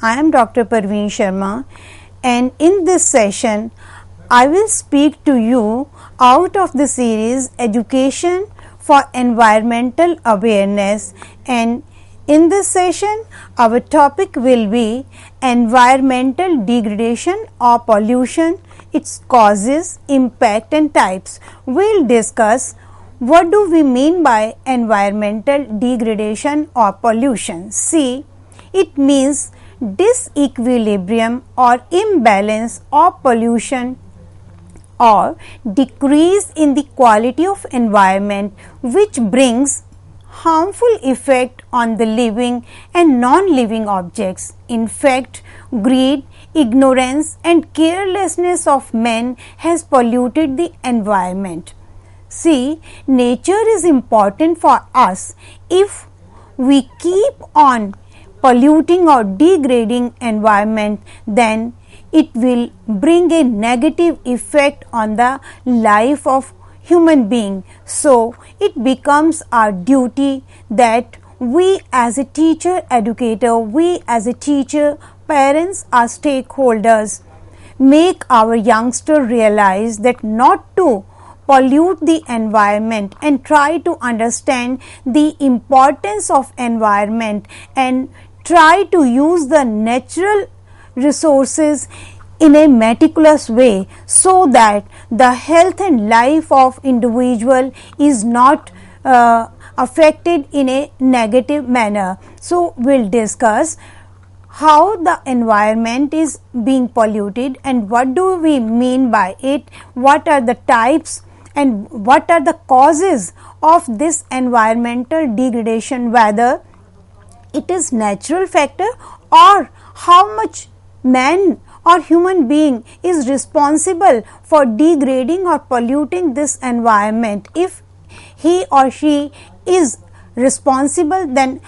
I am Dr. Parveen Sharma, and in this session I will speak to you out of the series Education for Environmental Awareness, and in this session our topic will be environmental degradation or pollution, its causes, impact and types. We will discuss what do we mean by environmental degradation or pollution. See, it means disequilibrium or imbalance or pollution or decrease in the quality of environment which brings harmful effect on the living and non-living objects. In fact, greed, ignorance and carelessness of men has polluted the environment. See, nature is important for us. If we keep on polluting or degrading environment, then it will bring a negative effect on the life of human being. So, it becomes our duty that we as a teacher, educator, we as a teacher, parents, our stakeholders, make our youngster realize that not to pollute the environment and try to understand the importance of environment and try to use the natural resources in a meticulous way so that the health and life of individual is not affected in a negative manner. So, we will discuss how the environment is being polluted and what do we mean by it, what are the types and what are the causes of this environmental degradation, whether it is natural factor or how much man or human being is responsible for degrading or polluting this environment. If he or she is responsible, then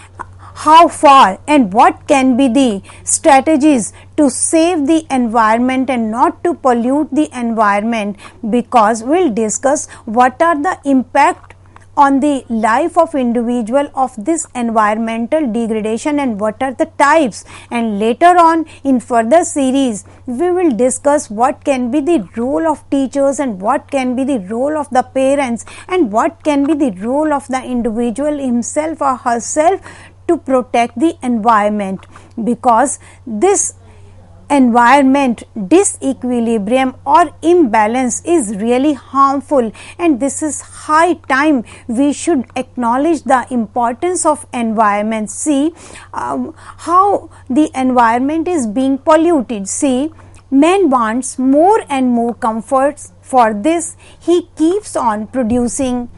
how far and what can be the strategies to save the environment and not to pollute the environment, because we will discuss what are the impact on the life of individual of this environmental degradation and what are the types, and later on in further series we will discuss what can be the role of teachers and what can be the role of the parents and what can be the role of the individual himself or herself to protect the environment, because this environment disequilibrium or imbalance is really harmful, and this is high time we should acknowledge the importance of environment. See how the environment is being polluted. See, man wants more and more comforts. For this he keeps on producing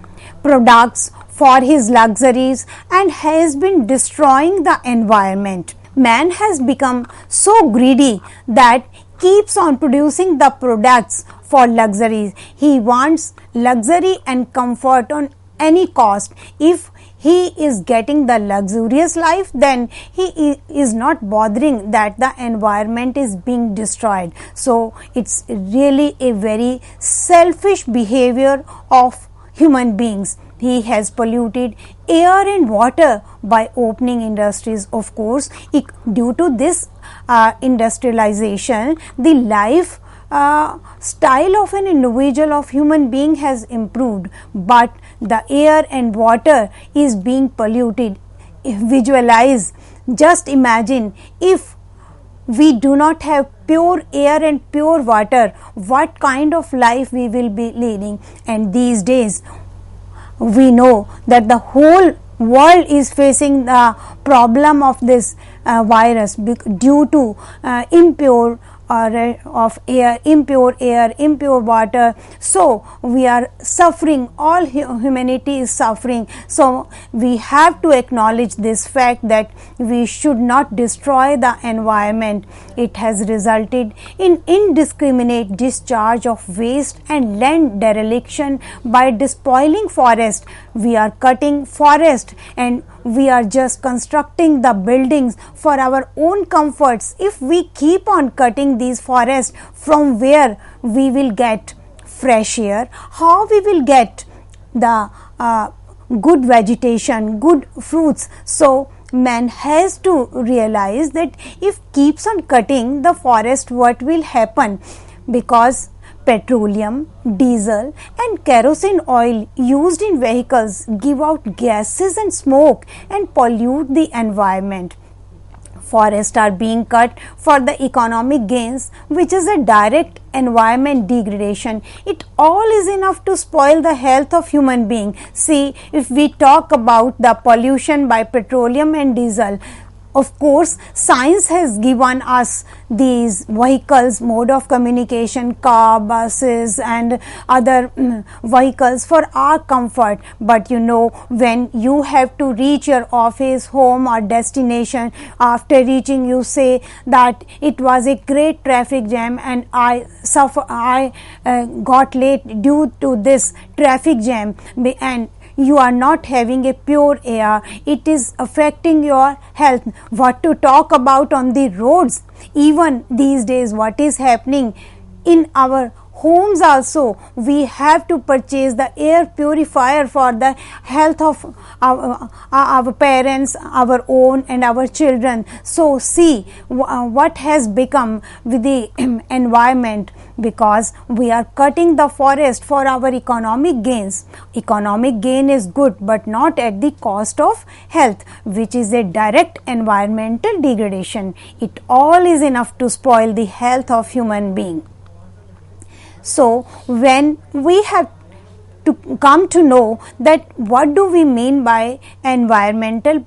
products for his luxuries and has been destroying the environment. Man has become so greedy that keeps on producing the products for luxuries. He wants luxury and comfort on any cost. If he is getting the luxurious life, then he is not bothering that the environment is being destroyed. So, it's really a very selfish behavior of human beings. He has polluted air and water by opening industries. Of course, due to this industrialization, the life style of an individual, of human being has improved, but the air and water is being polluted. Visualize, just imagine if we do not have pure air and pure water, what kind of life we will be leading. And these days we know that the whole world is facing the problem of this virus due to impure of air, impure water. So, we are suffering, all humanity is suffering. So, we have to acknowledge this fact that we should not destroy the environment. It has resulted in indiscriminate discharge of waste and land dereliction by despoiling forest. We are cutting forest and we are just constructing the buildings for our own comforts. If we keep on cutting these forests, from where we will get fresh air, how we will get the good vegetation, good fruits. So, man has to realize that if keeps on cutting the forest, what will happen? Because petroleum, diesel and kerosene oil used in vehicles give out gases and smoke and pollute the environment. Forests are being cut for the economic gains, which is a direct environment degradation. It all is enough to spoil the health of human being. See, if we talk about the pollution by petroleum and diesel, of course, science has given us these vehicles, mode of communication, car, buses and other vehicles for our comfort. But you know, when you have to reach your office, home or destination, after reaching you say that it was a great traffic jam and I got late due to this traffic jam, and you are not having a pure air, it is affecting your health. What to talk about on the roads? Even these days, what is happening in our homes also, we have to purchase the air purifier for the health of our parents, our own and our children. So see what has become with the environment, because we are cutting the forest for our economic gains. Economic gain is good, but not at the cost of health, which is a direct environmental degradation. It all is enough to spoil the health of human being. So when we have to come to know that what do we mean by environmental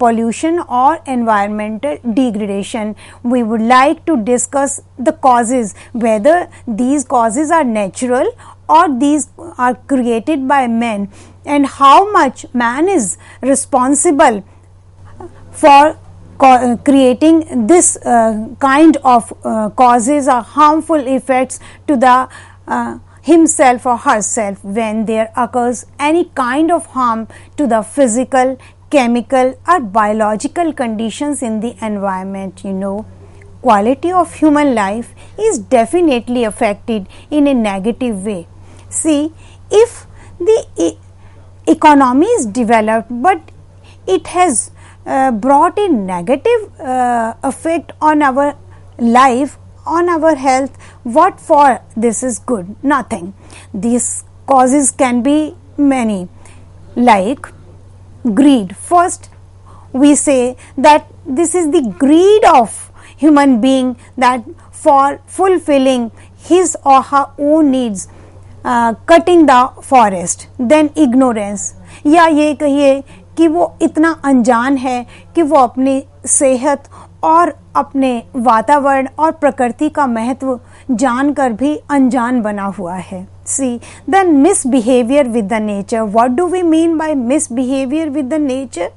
pollution or environmental degradation, we would like to discuss the causes, whether these causes are natural or these are created by man, and how much man is responsible for creating this kind of causes or harmful effects to the himself or herself when there occurs any kind of harm to the physical, chemical or biological conditions in the environment. You know, quality of human life is definitely affected in a negative way. See, if the economy is developed but it has brought a negative effect on our life, on our health, what for this is good? Nothing. These causes can be many, like greed. First, we say that this is the greed of human being, that for fulfilling his or her own needs, cutting the forest. Then ignorance, या ये कहिए कि वो इतना अनजान है कि वो अपनी सेहत और अपने वातावरण और प्रकृति का महत्व जानकर भी अनजान बना हुआ है. See, then misbehavior with the nature. What do we mean by misbehavior with the nature?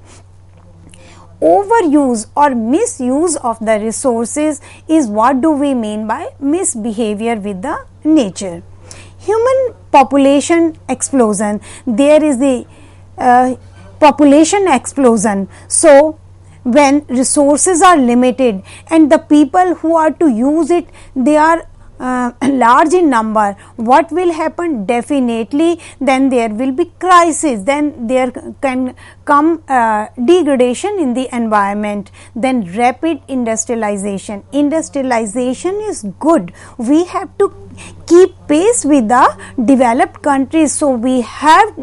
Overuse or misuse of the resources is what do we mean by misbehavior with the nature. Human population explosion. There is the population explosion. So when resources are limited and the people who are to use it, they are large in number, what will happen? Definitely then there will be crisis, then there can come degradation in the environment. Then rapid industrialization. Industrialization is good. We have to keep pace with the developed countries, so we have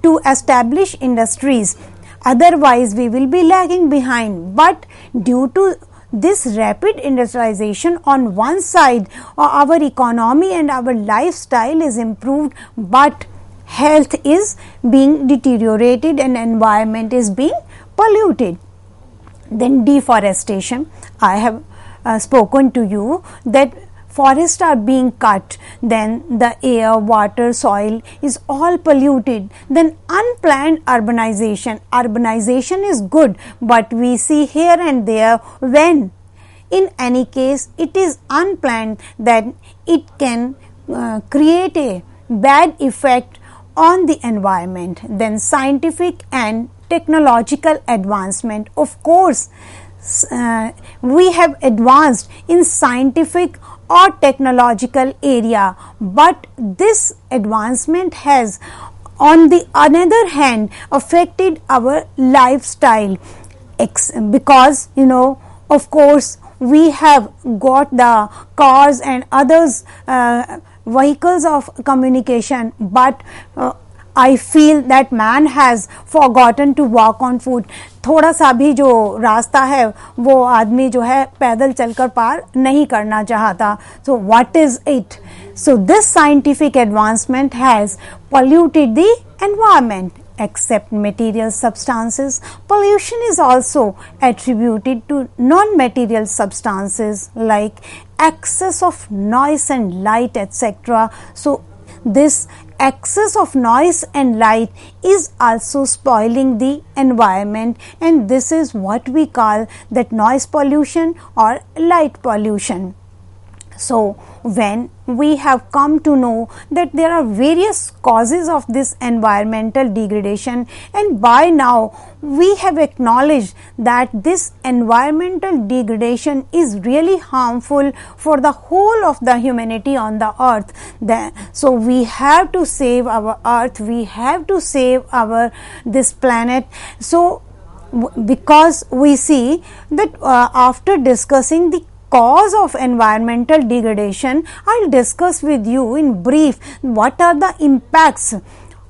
to establish industries, otherwise we will be lagging behind. But due to this rapid industrialization, on one side our economy and our lifestyle is improved, but health is being deteriorated and environment is being polluted. Then deforestation. I have spoken to you that forests are being cut, then the air, water, soil is all polluted. Then unplanned urbanization. Urbanization is good, but we see here and there, when in any case it is unplanned, then it can create a bad effect on the environment. Then scientific and technological advancement. Of course, we have advanced in scientific or technological area, but this advancement has on the another hand affected our lifestyle. because of course we have got the cars and others vehicles of communication, but I feel that man has forgotten to walk on foot. थोड़ा सा भी जो रास्ता है वो आदमी जो है पैदल चलकर पार नहीं करना चाहता. So what is it? So this scientific advancement has polluted the environment. Except material substances, pollution is also attributed to non-material substances like excess of noise and light, etc. So this excess of noise and light is also spoiling the environment, and this is what we call that noise pollution or light pollution. So when we have come to know that there are various causes of this environmental degradation, and by now we have acknowledged that this environmental degradation is really harmful for the whole of the humanity on the earth. So we have to save our earth, we have to save our this planet. So because we see that after discussing the cause of environmental degradation, I'll discuss with you in brief what are the impacts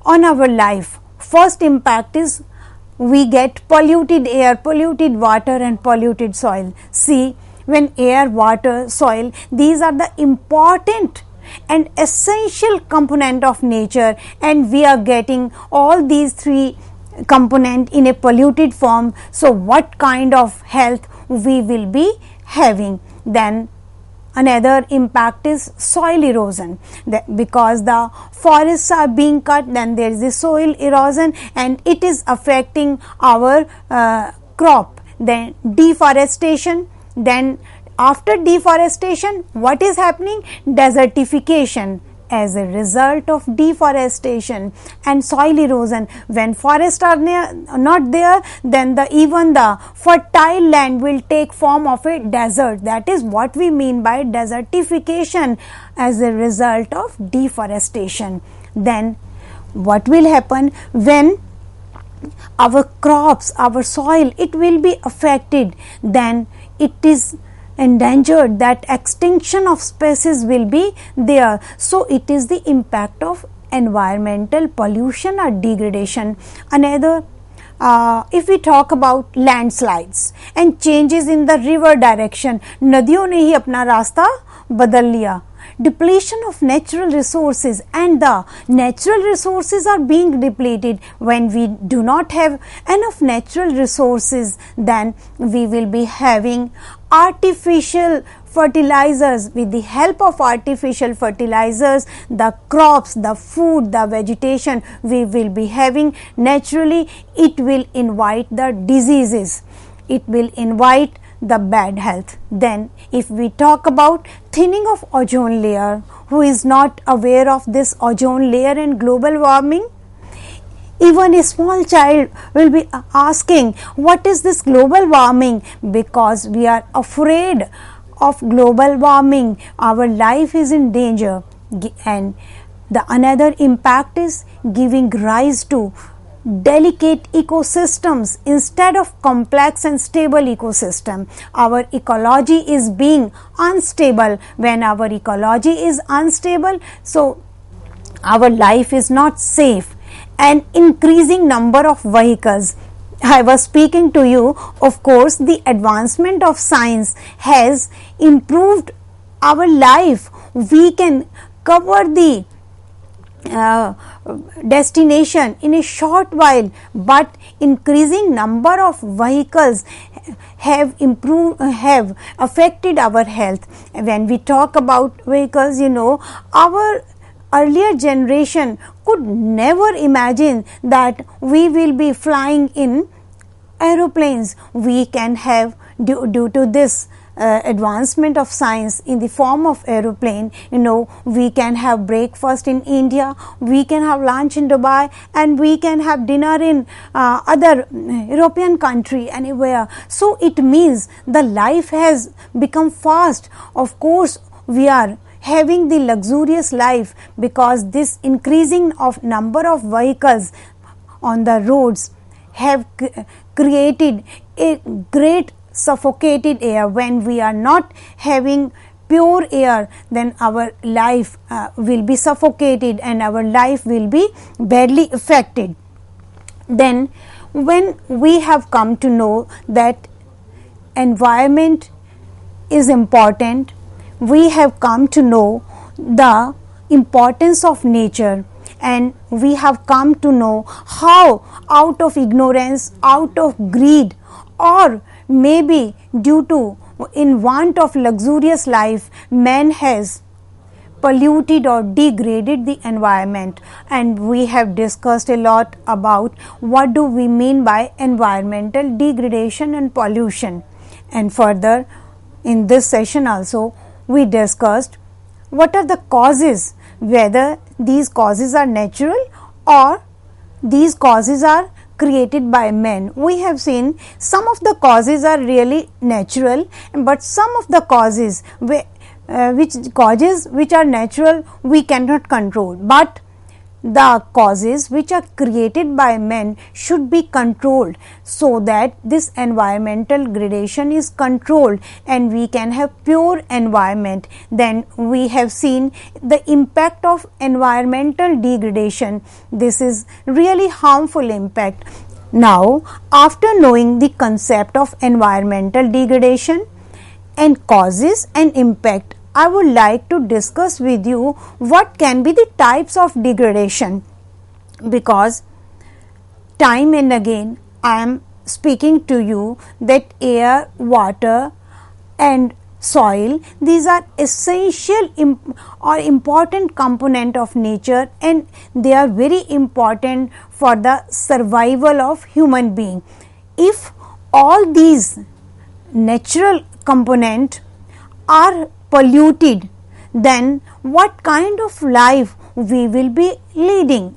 on our life. First impact is we get polluted air, polluted water and polluted soil. See, when air, water, soil, these are the important and essential component of nature, and we are getting all these three component in a polluted form. So what kind of health we will be having? Then another impact is soil erosion, because the forests are being cut, then there is the soil erosion and it is affecting our crop. Then deforestation, then after deforestation what is happening? Desertification as a result of deforestation and soil erosion. When forests are not there, then even the fertile land will take form of a desert. That is what we mean by desertification as a result of deforestation. Then what will happen when our crops, our soil, it will be affected? Then it is endangered, that extinction of species will be there. So it is the impact of environmental pollution or degradation. Another, if we talk about landslides and changes in the river direction, नदियों ने ही अपना रास्ता बदल लिया. Depletion of natural resources, and the natural resources are being depleted. When we do not have enough natural resources, then we will be having artificial fertilizers. With the help of artificial fertilizers, the crops, the food, the vegetation we will be having, naturally it will invite the diseases, it will invite the bad health. Then if we talk about thinning of ozone layer, who is not aware of this ozone layer and global warming? Even a small child will be asking, what is this global warming? Because we are afraid of global warming, our life is in danger. And the another impact is giving rise to delicate ecosystems instead of complex and stable ecosystem. Our ecology is being unstable. When our ecology is unstable, so our life is not safe. An increasing number of vehicles. I was speaking to you, of course, the advancement of science has improved our life. We can cover the destination in a short while, but increasing number of vehicles have affected our health. When we talk about vehicles, our earlier generation could never imagine that we will be flying in aeroplanes. We can have, due to this advancement of science in the form of aeroplane, we can have breakfast in India, we can have lunch in Dubai, and we can have dinner in other European country, anywhere. So it means the life has become fast. Of course, we are having the luxurious life because this increasing of number of vehicles on the roads have created a great suffocated air, when we are not having pure air, then our life will be suffocated and our life will be badly affected. Then when we have come to know that environment is important, we have come to know the importance of nature, and we have come to know how out of ignorance, out of greed, or maybe due to in want of luxurious life, man has polluted or degraded the environment. And we have discussed a lot about what do we mean by environmental degradation and pollution. And further, in this session also we discussed what are the causes, whether these causes are natural or these causes are created by men. We have seen some of the causes are really natural, but some of the causes which are natural we cannot control, but the causes which are created by men should be controlled, so that this environmental gradation is controlled and we can have pure environment. Then we have seen the impact of environmental degradation. This is really harmful impact. Now, after knowing the concept of environmental degradation and causes and impact, I would like to discuss with you what can be the types of degradation, because time and again I am speaking to you that air, water and soil, these are essential or important component of nature, and they are very important for the survival of human being. If all these natural components are polluted, then what kind of life we will be leading?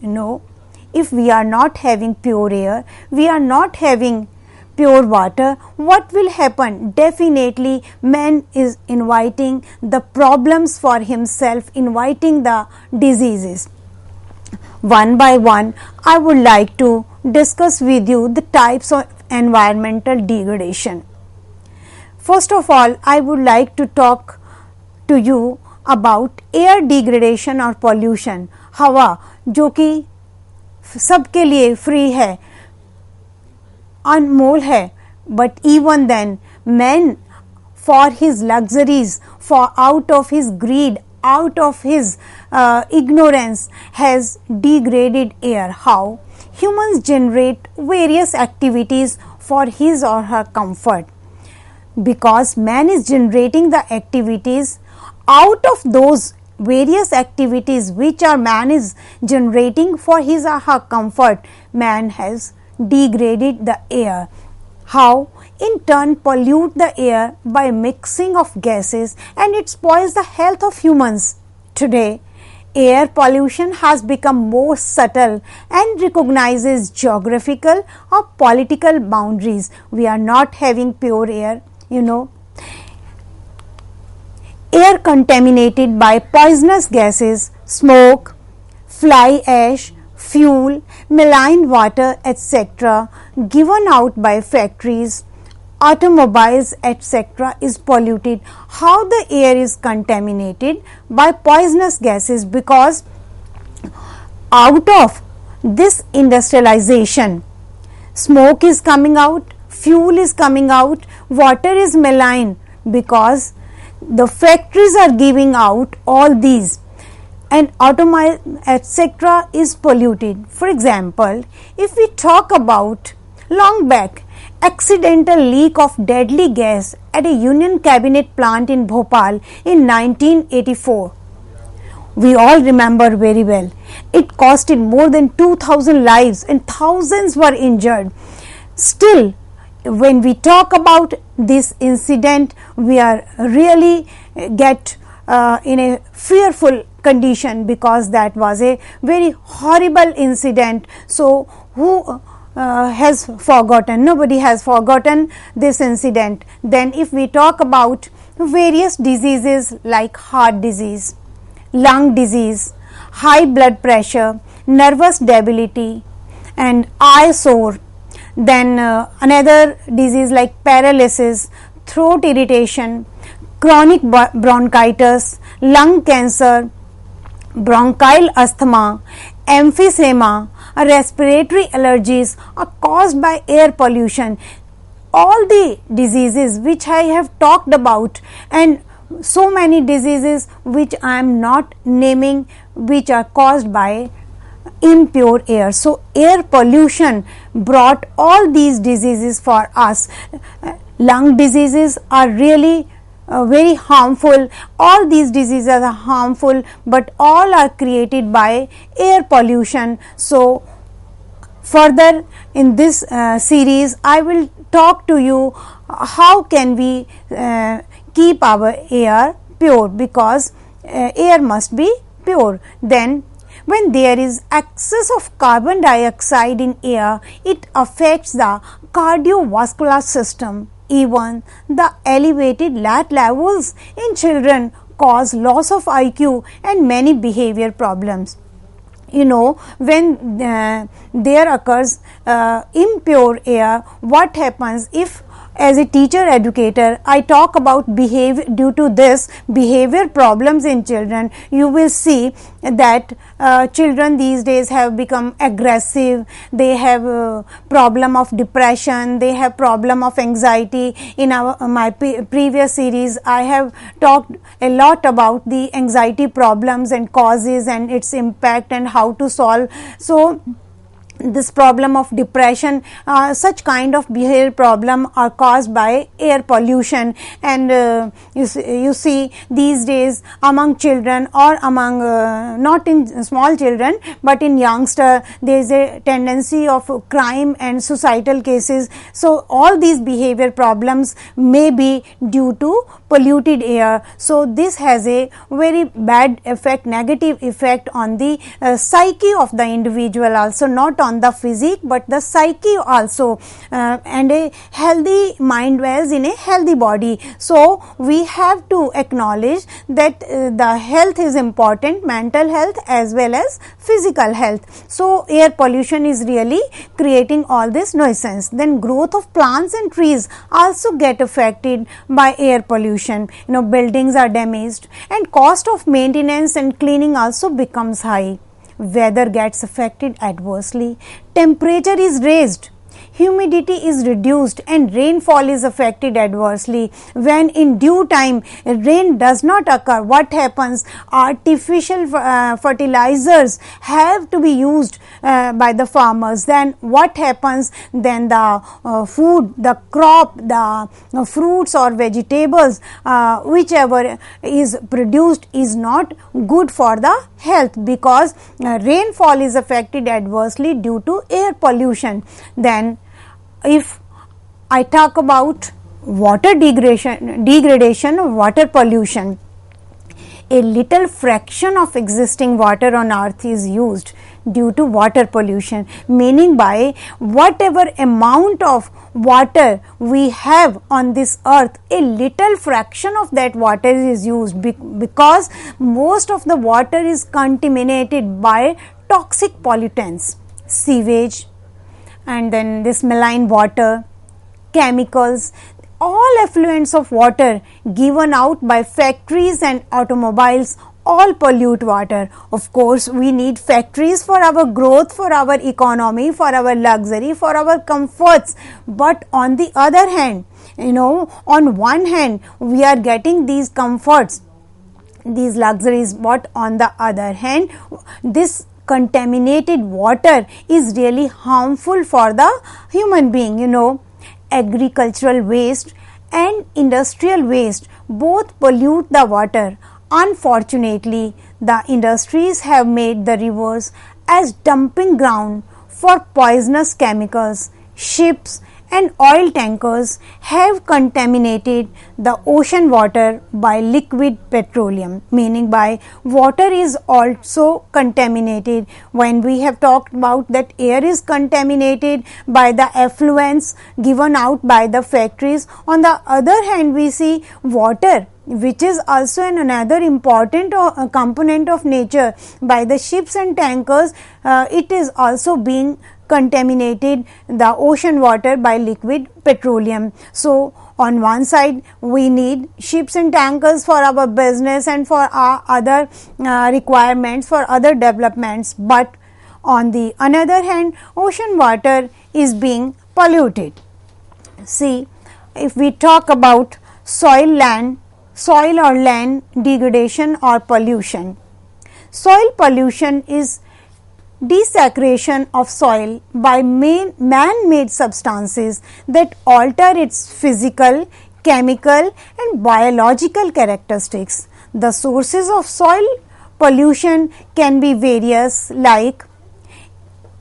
If we are not having pure air, we are not having pure water, what will happen? Definitely man is inviting the problems for himself, inviting the diseases. One by one, I would like to discuss with you the types of environmental degradation. First of all, I would like to talk to you about air degradation or pollution. हवा जो कि सबके लिए free है, अनमोल है, but even then man for his luxuries, for out of his greed, out of his ignorance has degraded air. How? Humans generate various activities for his or her comfort. Because man is generating the activities, out of those various activities which are man is generating for his or her comfort, man has degraded the air. How? In turn pollute the air by mixing of gases, and it spoils the health of humans. Today, air pollution has become more subtle and recognizes geographical or political boundaries. We are not having pure air, Air contaminated by poisonous gases, smoke, fly ash, fuel, malign water, etc., given out by factories, automobiles, etc., is polluted. How the air is contaminated? By poisonous gases, because out of this industrialization, smoke is coming out, fuel is coming out, water is malign, because the factories are giving out all these, and automobile etc. is polluted. For example, if we talk about long back accidental leak of deadly gas at a Union Cabinet plant in Bhopal in 1984, we all remember very well. It costed more than 2,000 lives and thousands were injured. Still, when we talk about this incident, we are really get in a fearful condition, because that was a very horrible incident. So who has forgotten? Nobody has forgotten this incident. Then if we talk about various diseases like heart disease, lung disease, high blood pressure, nervous debility and eye sore, Then another disease like paralysis, throat irritation, chronic bronchitis, lung cancer, bronchial asthma, emphysema, respiratory allergies are caused by air pollution. All the diseases which I have talked about, and so many diseases which I am not naming, which are caused by impure air. So, air pollution brought all these diseases for us. Lung diseases are really very harmful. All these diseases are harmful, but all are created by air pollution. So, further in this series, I will talk to you how can we keep our air pure, because air must be pure. Then when there is excess of carbon dioxide in air, it affects the cardiovascular system. Even the elevated lead levels in children cause loss of IQ and many behavior problems. You know, when there occurs impure air, what happens if, as a teacher educator, I talk about behavior, due to this behavior problems in children, you will see that children these days have become aggressive, they have problem of depression, they have problem of anxiety. In my previous series, I have talked a lot about the anxiety problems and causes and its impact and how to solve. So, this problem of depression, such kind of behavior problem are caused by air pollution. And you see these days among children, or among not in small children but in youngster, there is a tendency of crime and suicidal cases. So, all these behavior problems may be due to polluted air. So, this has a very bad effect, negative effect on the psyche of the individual also, not on the physique but the psyche also, and a healthy mind dwells in a healthy body. So, we have to acknowledge that the health is important, mental health as well as physical health. So, air pollution is really creating all this nuisance. Then growth of plants and trees also get affected by air pollution. You know, buildings are damaged and cost of maintenance and cleaning also becomes high. Weather gets affected adversely, temperature is raised, humidity is reduced and rainfall is affected adversely. When in due time rain does not occur, what happens? Artificial fertilizers have to be used by the farmers. Then what happens? Then the food, the crop, the fruits or vegetables, whichever is produced is not good for the health, because rainfall is affected adversely due to air pollution. Then if I talk about water degradation or water pollution, a little fraction of existing water on earth is used due to water pollution, meaning by whatever amount of water we have on this earth, a little fraction of that water is used, because most of the water is contaminated by toxic pollutants, sewage, and then this malign water, chemicals, all effluents of water given out by factories and automobiles all pollute water. Of course, we need factories for our growth, for our economy, for our luxury, for our comforts. But on the other hand, you know, on one hand we are getting these comforts, these luxuries, but on the other hand this contaminated water is really harmful for the human being. You know, agricultural waste and industrial waste both pollute the water. Unfortunately, the industries have made the rivers as dumping ground for poisonous chemicals. Ships and oil tankers have contaminated the ocean water by liquid petroleum, meaning by water is also contaminated. When we have talked about that air is contaminated by the effluents given out by the factories, on the other hand we see water which is also another important component of nature, by the ships and tankers, it is also being contaminated the ocean water by liquid petroleum. So on one side we need ships and tankers for our business and for our other requirements, for other developments, but on the another hand ocean water is being polluted. See, if we talk about soil or land degradation or pollution. Soil pollution is desecration of soil by man-made substances that alter its physical, chemical and biological characteristics. The sources of soil pollution can be various, like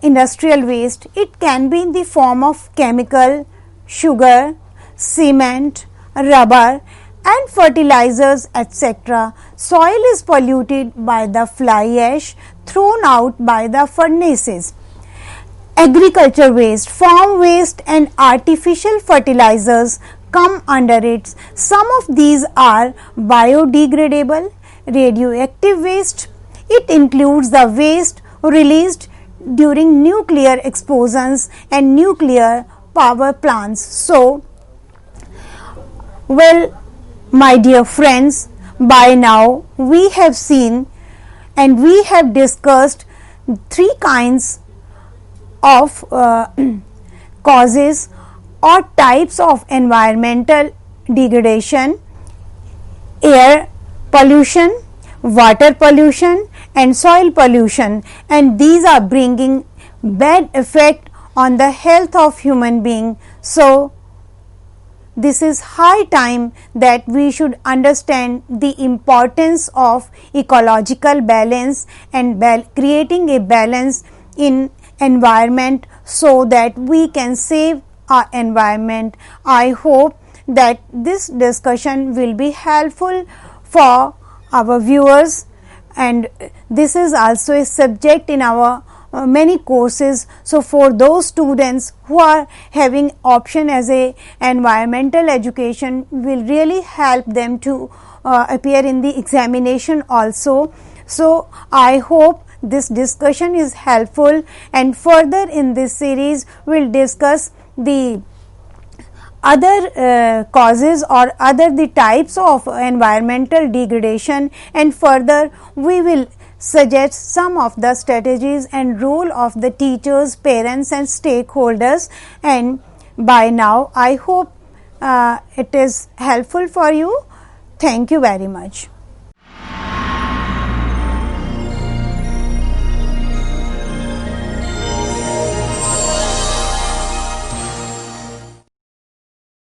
industrial waste. It can be in the form of chemical, sugar, cement, rubber and fertilizers, etc. Soil is polluted by the fly ash thrown out by the furnaces. Agriculture waste, farm waste and artificial fertilizers come under it. Some of these are biodegradable. Radioactive waste, it includes the waste released during nuclear explosions and nuclear power plants. So, well, my dear friends, by now we have seen and we have discussed three kinds of causes or types of environmental degradation: air pollution, water pollution and soil pollution, and these are bringing bad effect on the health of human being. So this is high time that we should understand the importance of ecological balance and creating a balance in environment so that we can save our environment. I hope that this discussion will be helpful for our viewers, and this is also a subject in our many courses. So for those students who are having option as a environmental education, will really help them to appear in the examination also. So I hope this discussion is helpful, and further in this series we will discuss the other causes or other the types of environmental degradation, and further we will suggest some of the strategies and role of the teachers, parents and stakeholders. And by now I hope it is helpful for you. Thank you very much.